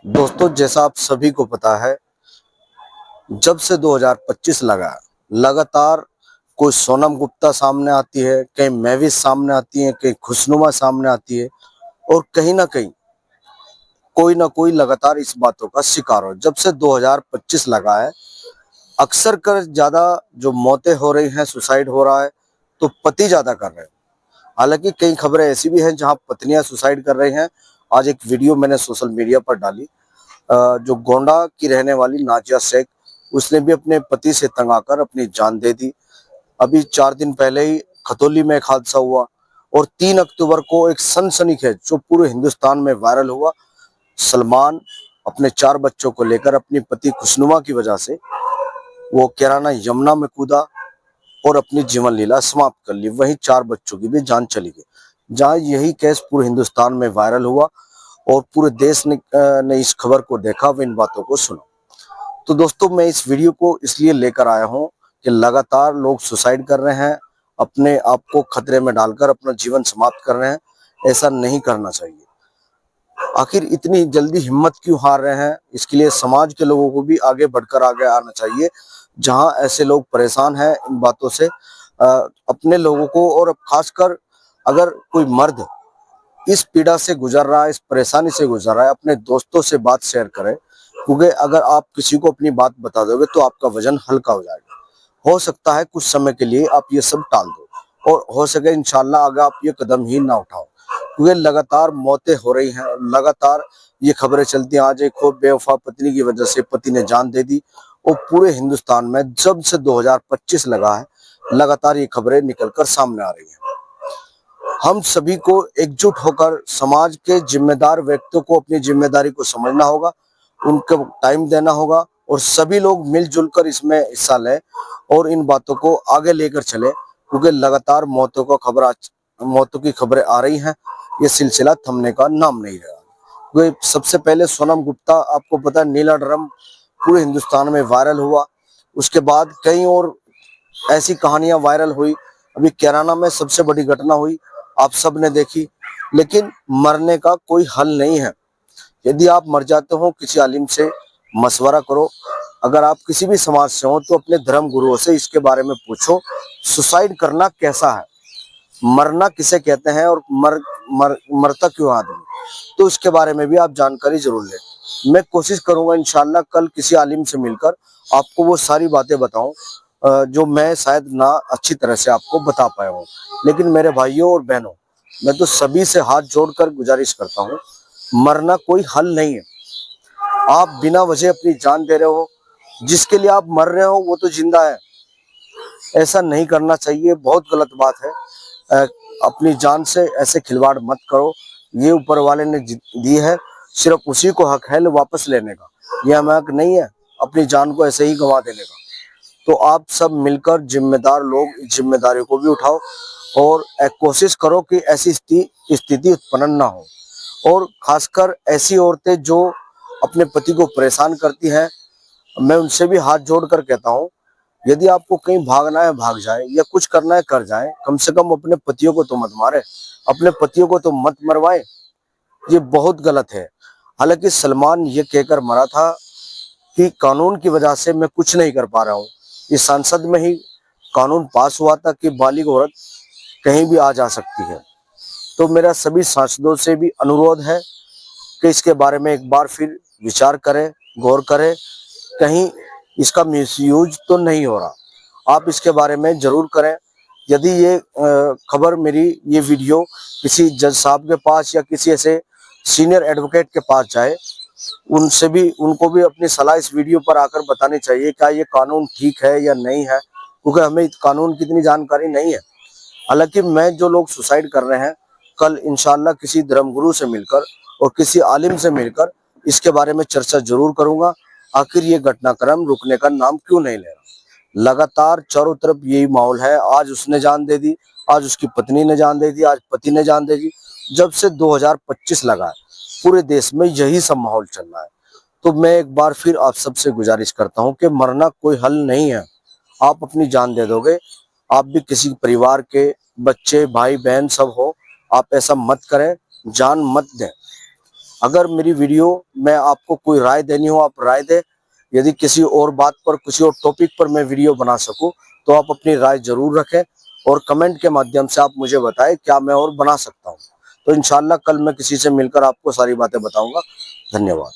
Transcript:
दोस्तों, जैसा आप सभी को पता है, जब से 2025 लगा लगातार कोई सोनम गुप्ता सामने आती है, कहीं महविश सामने आती है, कहीं खुशनुमा सामने आती है और कहीं ना कहीं कोई ना कोई लगातार इस बातों का शिकार हो। जब से 2025 लगा है, अक्सर कर ज्यादा जो मौतें हो रही हैं, सुसाइड हो रहा है तो पति ज्यादा कर रहे हैं। हालांकि कई खबरें ऐसी भी हैं जहां पत्नियां सुसाइड कर रही हैं। आज एक वीडियो मैंने सोशल मीडिया पर डाली, जो गोंडा की रहने वाली नाजिया शेख, उसने भी अपने पति से तंग आकर अपनी जान दे दी। अभी 4 दिन पहले ही खतौली में एक हादसा हुआ और 3 अक्टूबर को एक सनसनीखेज जो पूरे हिंदुस्तान में वायरल हुआ। सलमान अपने 4 बच्चों को लेकर अपनी पति खुशनुमा की वजह से वो किराना यमुना में कूदा और अपनी जीवन लीला समाप्त कर ली। वहीं 4 बच्चों की भी जान चली गई। जहां यही केस पूरे हिंदुस्तान में वायरल हुआ और पूरे देश ने इस खबर को देखा व इन बातों को सुना। तो दोस्तों, मैं इस वीडियो को इसलिए लेकर आया हूं कि लगातार लोग सुसाइड कर रहे हैं, अपने आप को खतरे में डालकर अपना जीवन समाप्त कर रहे हैं। ऐसा नहीं करना चाहिए। आखिर इतनी जल्दी हिम्मत क्यों हार रहे हैं? इसके लिए समाज के लोगों को भी आगे बढ़कर आगे आना चाहिए। जहां ऐसे लोग परेशान हैं इन बातों से, अपने लोगों को, और खासकर अगर कोई मर्द इस पीड़ा से गुजर रहा है, इस परेशानी से गुजर रहा है, अपने दोस्तों से बात शेयर करें। क्योंकि अगर आप किसी को अपनी बात बता दोगे तो आपका वजन हल्का हो जाएगा। हो सकता है कुछ समय के लिए आप ये सब टाल दो और हो सके इंशाल्लाह आगे आप ये कदम ही ना उठाओ। क्योंकि लगातार मौतें हो रही हैं, लगातार ये खबरें चलती हैं। आज एक और बेवफा पत्नी की वजह से पति ने जान दे दी और पूरे हिंदुस्तान में जब से 2025 लगा है लगातार ये खबरें निकलकर सामने आ रही हैं। हम सभी को एकजुट होकर समाज के जिम्मेदार व्यक्तियों को अपनी जिम्मेदारी को समझना होगा, उनको टाइम देना होगा और सभी लोग मिलजुल कर इसमें हिस्सा लें और इन बातों को आगे लेकर चले। क्योंकि लगातार मौतों की खबरें आ रही हैं, ये सिलसिला थमने का नाम नहीं रहा। क्योंकि सबसे पहले सोनम गुप्ता, आपको पता है, नीला ड्रम पूरे हिंदुस्तान में वायरल हुआ। उसके बाद कई और ऐसी कहानियां वायरल हुई। अभी कैराना में सबसे बड़ी घटना हुई, आप सब ने देखी। लेकिन मरने का कोई हल नहीं है। यदि आप मर जाते हो, किसी आलिम से मशवरा करो। अगर आप किसी भी समाज से हो तो अपने धर्म गुरुओं से इसके बारे में पूछो, सुसाइड करना कैसा है, मरना किसे कहते हैं और मरता क्यों आदमी। तो इसके बारे में भी आप जानकारी जरूर लें। मैं कोशिश करूंगा इंशाल्लाह कल किसी आलिम से मिलकर आपको वो सारी बातें बताऊं जो मैं शायद ना अच्छी तरह से आपको बता पाया हूँ। लेकिन मेरे भाइयों और बहनों, मैं तो सभी से हाथ जोड़कर गुजारिश करता हूँ, मरना कोई हल नहीं है। आप बिना वजह अपनी जान दे रहे हो, जिसके लिए आप मर रहे हो वो तो जिंदा है। ऐसा नहीं करना चाहिए, बहुत गलत बात है। अपनी जान से ऐसे खिलवाड़ मत करो। ये ऊपर वाले ने दी है, सिर्फ उसी को हक है वापस लेने का। ये हमें हक नहीं है अपनी जान को ऐसे ही गंवा देने का। तो आप सब मिलकर जिम्मेदार लोग इस जिम्मेदारी को भी उठाओ और कोशिश करो कि ऐसी स्थिति उत्पन्न ना हो। और खासकर ऐसी औरतें जो अपने पति को परेशान करती हैं, मैं उनसे भी हाथ जोड़कर कहता हूँ, यदि आपको कहीं भागना है भाग जाए या कुछ करना है कर जाए। कम से कम अपने पतियों को तो मत मारे, अपने पतियों को तो मत मरवाए। ये बहुत गलत है। हालांकि सलमान ये कहकर मरा था कि कानून की वजह से मैं कुछ नहीं कर पा रहा हूँ। इस संसद में ही कानून पास हुआ था कि बालिग औरत कहीं भी आ जा सकती है। तो मेरा सभी सांसदों से भी अनुरोध है कि इसके बारे में एक बार फिर विचार करें, गौर करें, कहीं इसका मिसयूज तो नहीं हो रहा। आप इसके बारे में जरूर करें। यदि ये खबर, मेरी ये वीडियो किसी जज साहब के पास या किसी ऐसे सीनियर एडवोकेट के पास जाए, उनको भी अपनी सलाह इस वीडियो पर आकर बतानी चाहिए क्या ये कानून ठीक है या नहीं है। क्योंकि हमें कानून की इतनी जानकारी नहीं है। हालांकि मैं जो लोग सुसाइड कर रहे हैं, कल इंशाल्लाह किसी धर्मगुरु से मिलकर और किसी आलिम से मिलकर इसके बारे में चर्चा जरूर करूंगा। आखिर ये घटनाक्रम रुकने का नाम क्यों नहीं ले रहा? लगातार चारों तरफ यही माहौल है। आज उसने जान दे दी, आज उसकी पत्नी ने जान दे दी, आज पति ने जान दे दी। जब से 2025 लगा है पूरे देश में यही सब माहौल चल रहा है। तो मैं एक बार फिर आप सबसे गुजारिश करता हूं कि मरना कोई हल नहीं है। आप अपनी जान दे दोगे, आप भी किसी परिवार के बच्चे भाई बहन सब हो, आप ऐसा मत करें, जान मत दें। अगर मेरी वीडियो में आपको कोई राय देनी हो आप राय दें। यदि किसी और बात पर किसी और टॉपिक पर मैं वीडियो बना सकूं तो आप अपनी राय जरूर रखें और कमेंट के माध्यम से आप मुझे बताएं क्या मैं और बना सकता हूं। तो इंशाल्लाह कल मैं किसी से मिलकर आपको सारी बातें बताऊंगा। धन्यवाद।